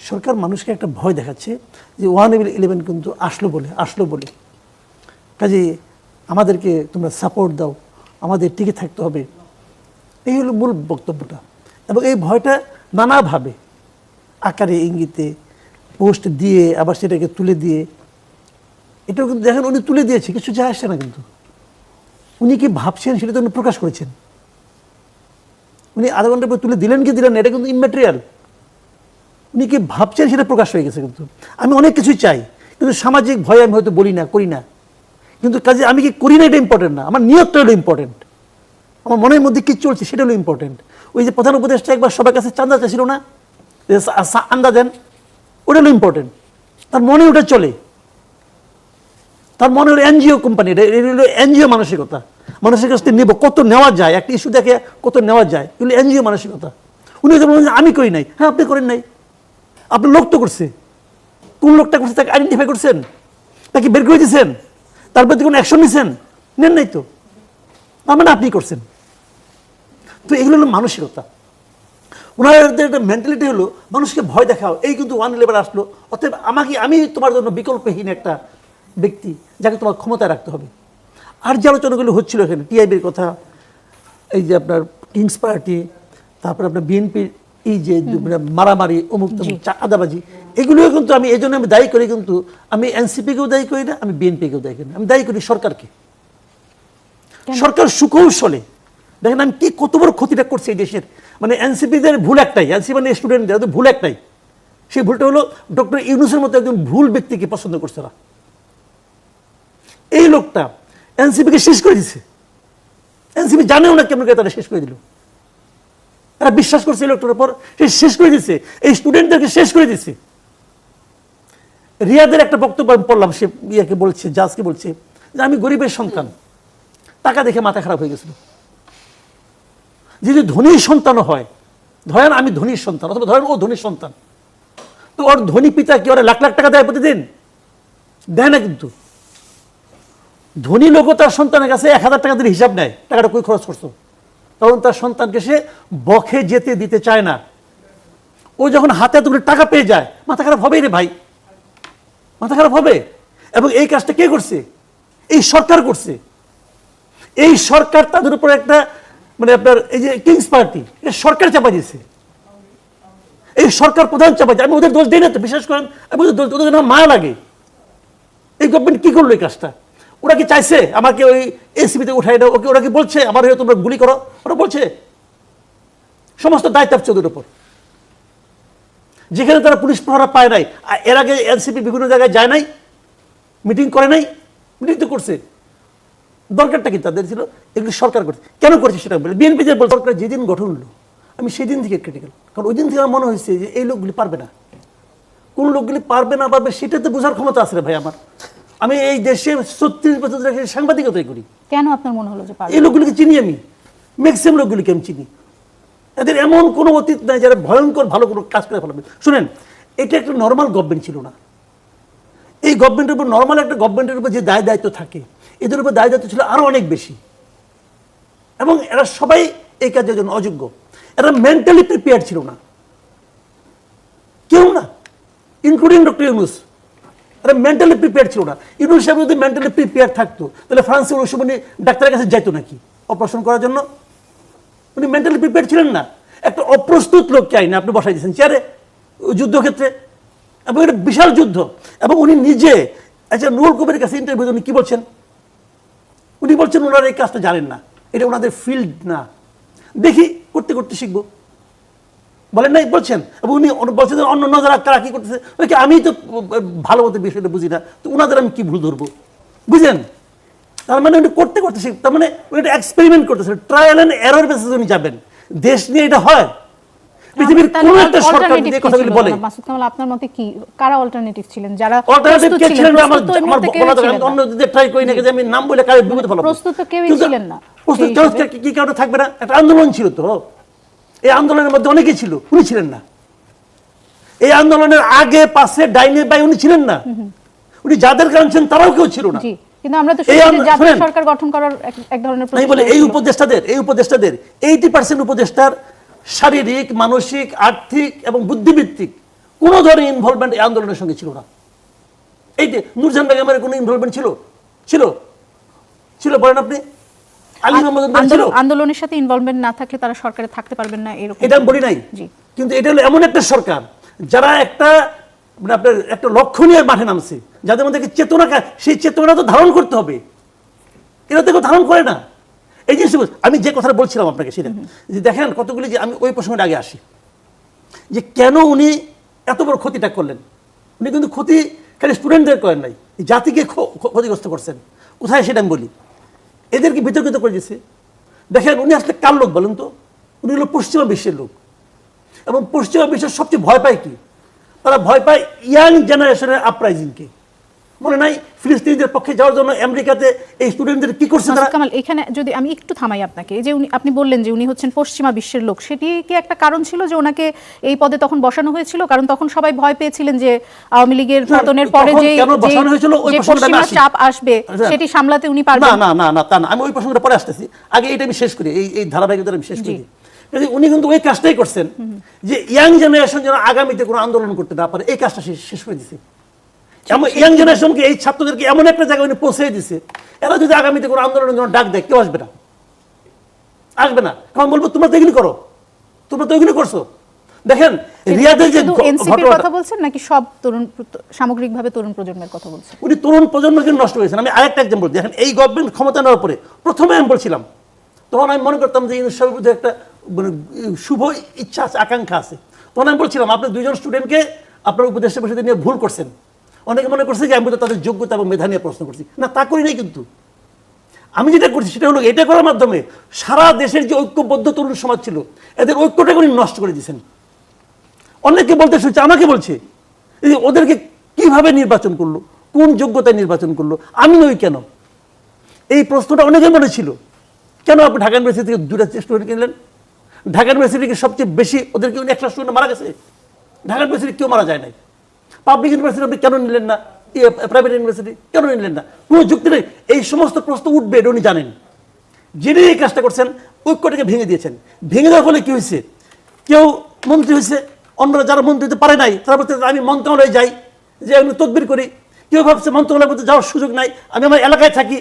সরকার মানুষকে একটা ভয় দেখাচ্ছে যে 111 কিন্তু আসলো বলে কাজে আমাদেরকে তোমরা সাপোর্ট দাও, আমাদের টিকে থাকতে হবে, এই হলো মূল বক্তব্যটা। এবং এই ভয়টা নানাভাবে আকারে ইঙ্গিতে পোস্ট দিয়ে আবার সেটাকে তুলে দিয়ে, এটাও কিন্তু দেখেন উনি তুলে দিয়েছে, কিছু যায় আসছে না, কিন্তু উনি কি ভাবছেন সেটা তো উনি প্রকাশ করেছেন। উনি আধা ঘন্টা পর তুলে দিলেন কি দিলেন না এটা কিন্তু ইম্যাটেরিয়াল, উনি কি ভাবছেন সেটা প্রকাশ হয়ে গেছে। কিন্তু আমি অনেক কিছুই চাই, কিন্তু সামাজিক ভয়ে আমি হয়তো বলি না, করি না, কিন্তু কাজে আমি কি করি না এটা ইম্পর্টেন্ট না, আমার নিয়তটা হলো ইম্পর্টেন্ট, আমার মনের মধ্যে কি চলছে সেটা হলো ইম্পর্টেন্ট। ওই যে প্রধান উপদেষ্টা একবার সবার কাছে চাঁদা চাইছিল না, আন্দা দেন, ওটা হলো ইম্পর্টেন্ট, তার মনে ওটা চলে, তার মনে হলো এনজিও কোম্পানি, এটা হলো এনজিও মানসিকতা, মানুষের কাছ থেকে নেব কত নেওয়া যায়, একটা ইস্যু দেখে কত নেওয়া যায়, এগুলো এনজিও মানসিকতা। উনি তো বলেন আমি করি নাই, হ্যাঁ আপনি করেন নাই, আপনার লোক তো করছে, কোন লোকটা করছে তাকে আইডেন্টিফাই করছেন, তাকে বের করে দিয়েছেন, তার প্রতি কোনো অ্যাকশন নিয়েছেন, নেন নাই তো, তার মানে আপনি করছেন। তো এগুলো হলো মানসিকতা, ওনাদের একটা মেন্টালিটি হলো মানুষকে ভয় দেখাও, এই কিন্তু 111 আসলো, অতএব আমি তোমার জন্য বিকল্পহীন একটা ব্যক্তি যাকে তোমার ক্ষমতায় রাখতে হবে। আর যে আলোচনাগুলো হচ্ছিল এখানে টিআইবির কথা, এই যে আপনার কিংস পার্টি, তারপর আপনার বিএনপির এই যে মারামারি অমুক আদাবাজি, এগুলোও কিন্তু আমি এই জন্য আমি দায়ী করি, কিন্তু আমি এনসিপিকেও দায়ী করি না, আমি বিএনপিকেও দায়ী করি না, আমি দায়ী করি সরকারকে। সরকার সুকৌশলে দেখেন আমি কি কত বড় ক্ষতিটা করছে এই দেশের, মানে এনসিপিদের ভুল একটাই, এনসিপি মানে স্টুডেন্টদের ভুল একটাই, সেই ভুলটা হলো ডক্টর ইউনূসের মতো একজন ভুল ব্যক্তিকে পছন্দ করছে না। এই লোকটা এনসিপিকে শেষ করে দিছে, এনসিপি জানেও না কেমন করে তারা শেষ করে দিল, এরা বিশ্বাস করছে এই লোকটার উপর, সে শেষ করে দিচ্ছে, এই স্টুডেন্টদেরকে শেষ করে দিচ্ছে। রিয়াদের একটা বক্তব্য আমি পড়লাম, সে ইয়াকে বলছে, জাজকে বলছে যে আমি গরিবের সন্তান, টাকা দেখে মাথা খারাপ হয়ে গেছিল। যদি ধনীর সন্তানও হয়, ধরেন আমি ধনীর সন্তান অথবা ধরেন ও ধনীর সন্তান, তো ওর ধনী পিতা কি ওরা লাখ লাখ টাকা দেয় প্রতিদিন? দেয় না। কিন্তু ধনী লোক তার সন্তানের কাছে 1000 টাকা দিয়ে হিসাব নেয়, টাকাটা কই খরচ করছো, তখন তার সন্তানকে সে বখে যেতে দিতে চায় না। ও যখন হাতে এতগুলো টাকা পেয়ে যায়, মাথা খারাপ হবেই রে ভাই, মাথা খারাপ হবে। এবং এই কাজটা কে করছে? এই সরকার করছে। এই সরকার তাদের উপর একটা মানে আপনার এই যে কিংস পার্টি, এটা সরকার চাপা দিয়েছে, এই সরকার প্রধান চাপা দিয়েছে। আমি ওদের দোষ দিই না তো, বিশ্বাস করেন আমি ওদের মায়া লাগে। এই গভর্নমেন্ট কি করলো এই কাজটা? ওরা কি চাইছে আমাকে ওই এসিবিতে উঠাই দাও? ওকে ওরা কি বলছে আমার হয়ে তোমরা গুলি করো? ওরা বলছে সমস্ত দায়িত্ব চাপছে ওদের উপর, যেখানে তারা পুলিশ প্রহরা পায় নাই। এর আগে এনসিপি বিভিন্ন জায়গায় যায় নাই, মিটিং করে নাই, মিটিং তো করছে, দরকারটা কি তাদের ছিল? এগুলো সরকার করছে, কেন করছে সেটা বলে বিএনপি যে সরকার যেদিন গঠন হলো আমি সেদিন থেকে ক্রিটিক্যাল, কারণ ওই দিন থেকে আমার মনে হয়েছে যে এই লোকগুলি পারবে না। কোন লোকগুলি পারবে না পারবে সেটাতে বোঝার ক্ষমতা আছে রে ভাই আমার। আমি এই দেশে 36 বছর ধরে সাংবাদিকতাই করি। কেন আপনার মনে হলো যে এই লোকগুলিকে চিনি আমি, ম্যাক্সিমাম লোকগুলিকে আমি চিনি। এদের এমন কোনো অতীত নাই যারা ভয়ঙ্কর ভালো কোনো কাজ করে ফেলবে। শুনেন, এটা একটা নর্মাল গভর্নমেন্ট ছিল না। এই গভর্নমেন্টের উপর, নর্মাল একটা গভর্নমেন্টের উপর যে দায় দায়িত্ব থাকে, এদের উপর দায় দায়িত্ব ছিল আরো অনেক বেশি। এবং এরা সবাই এই কাজের জন্য অযোগ্য, এরা মেন্টালি প্রিপেয়ার ছিল না, কেউ না, ইনক্লুডিং ডক্টর ইউনূস। এরা মেন্টালি প্রিপেয়ার ছিল না। ইউনূস সাহেব যদি মেন্টালি প্রিপেয়ার থাকতো তাহলে ফ্রান্সে ওই সময় ডাক্তারের কাছে যাইতো নাকি অপারেশন করার জন্য? উনি মেন্টালি প্রিপেয়ার ছিলেন না। একটা অপ্রস্তুত লোককে আইনে আপনি বসাই দিয়েছেন চেয়ারে যুদ্ধক্ষেত্রে, এবং এটা বিশাল যুদ্ধ। এবং উনি নিজে, আচ্ছা নুরুল কবিরের কাছে ইন্টারভিউ উনি কি বলছেন? উনি বলছেন ওনারা এই কাজটা জানেন না, এটা ওনাদের ফিল্ড না, দেখি করতে করতে শিখবো, বলেন নাই বলছেন। এবং উনি বলছেন অন্য যারা কারা কি করতেছে, আমি তো ভালো মতো বিষয়টা বুঝি না, তো ওনাদের আমি কি ভুল ধরবো? বুঝলেন? তার মানে উনি করতে করতে শিখ, তার মানে উনি একটা এক্সপেরিমেন্ট করতেছেন, ট্রায়াল এন্ড এরর বেসিসে উনি যাবেন। দেশ নিয়ে এটা হয়? পৃথিবীর কোন একটা সরকার যদি কথাগুলি বলে, মাসুদ কামাল আপনার মতে কি কারা অল্টারনেটিভ ছিলেন? যারা অল্টারনেটিভ কে ছিলেন? আমার অন্য যদি ট্রাই করি না যে আমি নাম বলে কারে বিপদে ফেলবো। প্রস্তুত তো কেউই ছিলেন না। প্রস্তুত কি কারণে থাকবে না? একটা আন্দোলন ছিল তো, এই আন্দোলনের মধ্যে অনেকেই ছিল, উনি ছিলেন না। এই আন্দোলনের আগে পাশে ডাইনে বাই উনি ছিলেন না, উনি যাদের আনছেন তারাও কেউ ছিল না। কিন্তু আমরা তো জাতীয় সরকার গঠন করার এক ধরনের বলে এই উপদেষ্টাদের 80% উপদেষ্টার শারীরিক, মানসিক, আর্থিক এবং বুদ্ধিবৃত্তিক কোনো ধরনের ইনভলভমেন্ট এই আন্দোলনের সঙ্গে ছিল না। এই যে নূরজাহান বেগমের কোনো ইনভলভমেন্ট ছিল ছিল ছিল বলেন আপনি? আলী মোহাম্মদ ছিল? আন্দোলনের সাথে ইনভলভমেন্ট না থাকলে তারা সরকারে থাকতে পারবেন না এরকম? এটা আমি বলি নাই, জি। কিন্তু এটা হলো এমন একটা সরকার যারা একটা মানে আপনার একটা লক্ষ্য নিয়ে মাঠে নামছে, যাদের মধ্যে চেতনা, সেই চেতনা তো ধারণ করতে হবে। এরা তো কেউ ধারণ করে না। এই জিনিস আমি যে কথাটা বলছিলাম আপনাকে সেটা যে দেখেন কতগুলি, যে আমি ওই প্রসঙ্গের আগে আসি যে কেন উনি এত বড় ক্ষতিটা করলেন। উনি কিন্তু ক্ষতি খালি স্টুডেন্টদের করেন নাই, জাতিকে ক্ষতিগ্রস্ত করছেন। কোথায় সেটা আমি বলি, এদেরকে বিতর্কিত করে দিয়েছে। দেখেন উনি আসলে কার লোক বলেন তো? উনি হলো পশ্চিমা বিশ্বের লোক, এবং পশ্চিমা বিশ্বের সবচেয়ে ভয় পায় কি? তারা ভয় পায় ইয়াং জেনারেশনের আপরাইজিংকে। মনে নাই ফিলিস্তিনিদের পক্ষে যাওয়ার জন্য আমেরিকাতে এই স্টুডেন্টদের কি করছে তারা? কামাল, এখানে যদি আমি একটু থামাই আপনাকে, এই যে আপনি বললেন যে উনি হচ্ছেন পশ্চিমা বিশ্বের লোক, সেটি কি একটা কারণ ছিল যে ওনাকে এই পদে তখন বসানো হয়েছিল? কারণ তখন সবাই ভয় পেয়েছিলেন যে আওয়ামী লীগের পতনের পরে যে পশ্চিমা চাপ আসবে সেটি সামলাতে উনি পারবেন না। না না তা না, আমি ওই প্রসঙ্গটা পরে আসতেছি। আগে এটা আমি শেষ করি, এই ধারাবাহিকতা আমি শেষ করি। উনি কিন্তু ওই কাজটাই করছেন যে ইয়াং জেনারেশন যেন আগামীতে কোনো আন্দোলন করতে না পারে, এই কাজটা শেষ করে দিছে। ইয়াং জেনারেশনকে, এই ছাত্রদেরকে এমন একটা জায়গায় উনি পৌঁছে দিছে, এরা যদি আগামীতে কোনো আন্দোলনের জন্য ডাক দেয় কেউ আসবে না, আসবে না। কারণ বলবো তোমরা তো এগুলি করো, তোমরা তো এগুলি করছো। দেখেন রিয়াদের যে এনসিপির কথা বলছেন নাকি সব তরুণ, সামগ্রিকভাবে তরুণ প্রজন্মের কথা বলছেন? উনি তরুণ প্রজন্মকে নষ্ট করেছেন। আমি আরেকটা এক্সাম্পল, দেখেন এই গভর্নমেন্ট ক্ষমতা নেওয়ার পরে প্রথমে আমি বলছিলাম, তখন আমি মনে করতাম যে ইউনুস সাহেবের মধ্যে একটা মানে শুভ ইচ্ছা আছে, আকাঙ্ক্ষা আছে। তখন আমি বলছিলাম আপনি দুইজন স্টুডেন্টকে আপনার উপদেষ্টা পরিষদে নিয়ে ভুল করছেন। অনেকে মনে করছে যে আমি তো তাদের যোগ্যতা এবং মেধা নিয়ে প্রশ্ন করছি। না, তা করি নাই। কিন্তু আমি যেটা করছি সেটা হলো এটা করার মাধ্যমে সারা দেশের যে ঐক্যবদ্ধ তরুণ সমাজ ছিল, এদের ঐক্যটাকে উনি নষ্ট করে দিয়েছেন। অনেকে বলতে শুনছে, আমাকে বলছে ওদেরকে কিভাবে নির্বাচন করলো, কোন যোগ্যতায় নির্বাচন করলো, আমি নই কেন? এই প্রশ্নটা অনেকে মনে ছিল। কেন আপনি ঢাকা ইউনিভার্সিটি থেকে 2টা স্টুডেন্ট কিনলেন? ঢাকা ইউনিভার্সিটিকে সবচেয়ে বেশি ওদেরকে একটা স্টুডেন্ট মারা গেছে। ঢাকা ইউনিভার্সিটি কেউ মারা যায় নাই। পাবলিক ইউনিভার্সিটি আপনি কেন নিলেন না? প্রাইভেট ইউনিভার্সিটি কেন নিলেন না? কোনো যুক্তি নেই। এই সমস্ত প্রশ্ন উঠবে, এটা উনি জানেন। যিনি এই কাজটা করছেন ঐক্যটাকে ভেঙে দিয়েছেন। ভেঙে দেওয়ার ফলে কি হয়েছে? কেউ মন্ত্রী হয়েছে, অন্যরা যারা মন্ত্রী হতে পারে নাই তারা বলতে আমি মন্ত্রণালয়ে যাই, যে আমি তদবির করি। কেউ ভাবছে মন্ত্রণালয়ের মধ্যে যাওয়ার সুযোগ নাই, আমি আমার এলাকায় থাকি,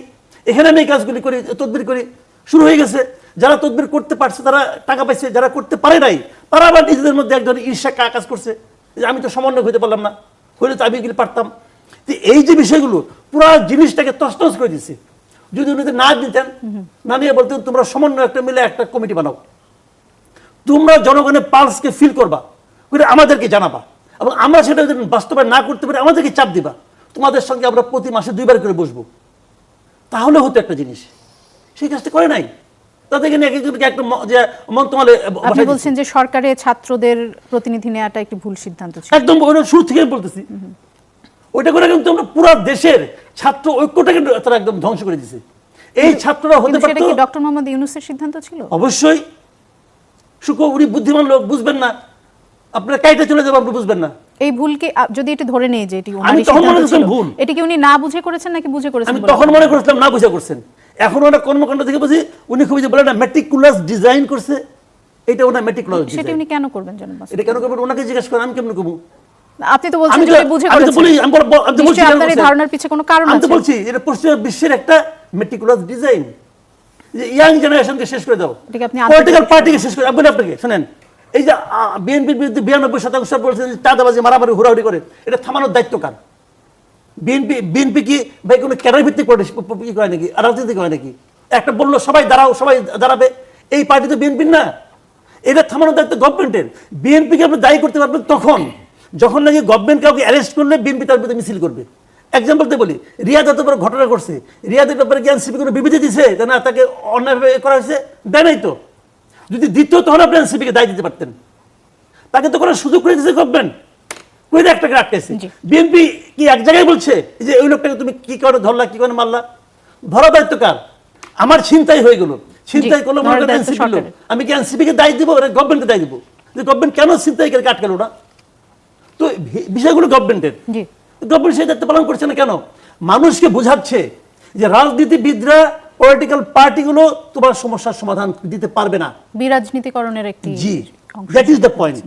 এখানে আমি এই কাজগুলি করি, তদবির করি। শুরু হয়ে গেছে। যারা তদবির করতে পারছে তারা টাকা পাইছে, যারা করতে পারে নাই তারা আবার নিজেদের মধ্যে এক ধরনের ঈর্ষা কাজ করছে যে আমি তো সমন্বয় হইতে পারলাম না, হইলে তো আমি এগুলি পারতাম। এই যে বিষয়গুলো পুরো জিনিসটাকে তছনছ করে দিচ্ছে। যদি উনি না দিতেন, না নিয়ে বলতেন তোমরা সমন্বয় একটা মিলে একটা কমিটি বানাও, তোমরা জনগণের পালসকে ফিল করবা, আমাদেরকে জানাবা, এবং আমরা সেটা যদি বাস্তবায়ন না করতে পারি আমাদেরকে চাপ দিবা, তোমাদের সঙ্গে আমরা প্রতি মাসে 2বার করে বসবো, তাহলে হতো একটা জিনিস। সেই কাজটা করে নাই। তাদেরকে নিয়ে একজনকে একটা মন্ত্রণালয়ে আপনি বলছেন যে সরকারে ছাত্রদের প্রতিনিধি নেওয়াটা একটি ভুল সিদ্ধান্ত ছিল। একদম শুরু থেকে বলতেছি। ওইটা করে কিন্তু আমরা পুরো দেশের ছাত্র ঐক্যটাকে তারা একদম ধ্বংস করে দিয়েছে। এই ছাত্ররা হতে পারতো। সেটা কি ডক্টর মোহাম্মদ ইউনূসের সিদ্ধান্ত ছিল? অবশ্যই। উনি বুদ্ধিমান লোক, বুঝবেন না, আপনারা কাইটা চলে যাবেন, আপনি বুঝবেন না। এই ভুলকে যদি এটা ধরে নেই যে এটি ওনারই সিদ্ধান্ত ছিল, এটা কি উনি না বুঝে করেছেন নাকি বুঝে করেছেন? আমি তখন মনে করছিলাম না বুঝে করছেন। এখন ওনার কর্মকাণ্ড থেকে বুঝি উনি খুবই যে বলে না মেটিকুলাস ডিজাইন করছে, এটা ওনার মেটিকুলাস ডিজাইন। সেটা উনি কেন করবেন জানেন? এটা কেন করবেন ওনাকে জিজ্ঞেস করেন, আমি কেমন করব? আপনি তো বলছেন যে বুঝে করেছেন। আমি তো বলি, আমি বলছি আপনার এই ধারণার পিছে কোনো কারণ আছে। আমি তো বলছি এটা পশ্চিমা বিশ্বের একটা মেটিকুলাস ডিজাইন, যে ইয়াং জেনারেশনকে শেষ করে দাও, পলিটিক্যাল পার্টিকে শেষ করে। আপনি আপনাকে শুনেন, এই যে বিএনপির বিরুদ্ধে 92% বলছেন চাঁদাবাজি, মারামারি, হুড়াহুড়ি করে, এটা থামানোর দায়িত্ব কার? বিএনপি কি ভাই কোনো ক্যাডার ভিত্তিক ই করে নাকি, রাজনীতি করে নাকি? একটা বললো সবাই দাঁড়াও, সবাই দাঁড়াবে, এই পার্টি তো বিএনপির না। এটা থামানোর দায়িত্ব গভর্নমেন্টের। বিএনপিকে আপনি দায়ী করতে পারবেন তখন যখন নাকি গভর্নমেন্ট কাউকে অ্যারেস্ট করলে বিএনপি তার বিরুদ্ধে মিছিল করবে। এক্সাম্পলতে বলি, রিয়াদ এত বড় ঘটনা করছে, রিয়াদের ব্যাপারে কি এনসিপি কোনো বিবৃতি দিছে না তাকে অন্যায়ভাবে করা হয়েছে? দেয় নাই তো। যদি দিত তখন আপনি এনসিপিকে দায় দিতে পারতেন। তাকে তো করার সুযোগ করে দিয়েছে গভর্নমেন্ট, করে একটাকে আটকেছে। বিএনপি কি এক জায়গায় বলছে যে ওই লোকটাকে তুমি কি করে ধরলা, কি করে মারলা? ধরা দায়িত্ব কার? আমার ছিনতাই হয়ে গেল, ছিনতাই করলো এনসিপি লোক, আমি কি এনসিপিকে দায় দিব, গভর্নমেন্টকে দায় দিব? যে গভর্নমেন্ট কেন ছিনতাইকারীকে আটকালো না? তো বিষয়গুলো গভর্নমেন্টের, গভর্নমেন্ট সেই দায়িত্ব পালন করছে না কেন? মানুষকে বোঝাচ্ছে যে রাজনীতিবিদরা, পলিটিক্যাল পার্টিগুলো তোমার সমস্যার সমাধান দিতে পারবে না, বিরাজনীতিকরণের একটি। জি, দ্যাট ইজ দ্য পয়েন্ট।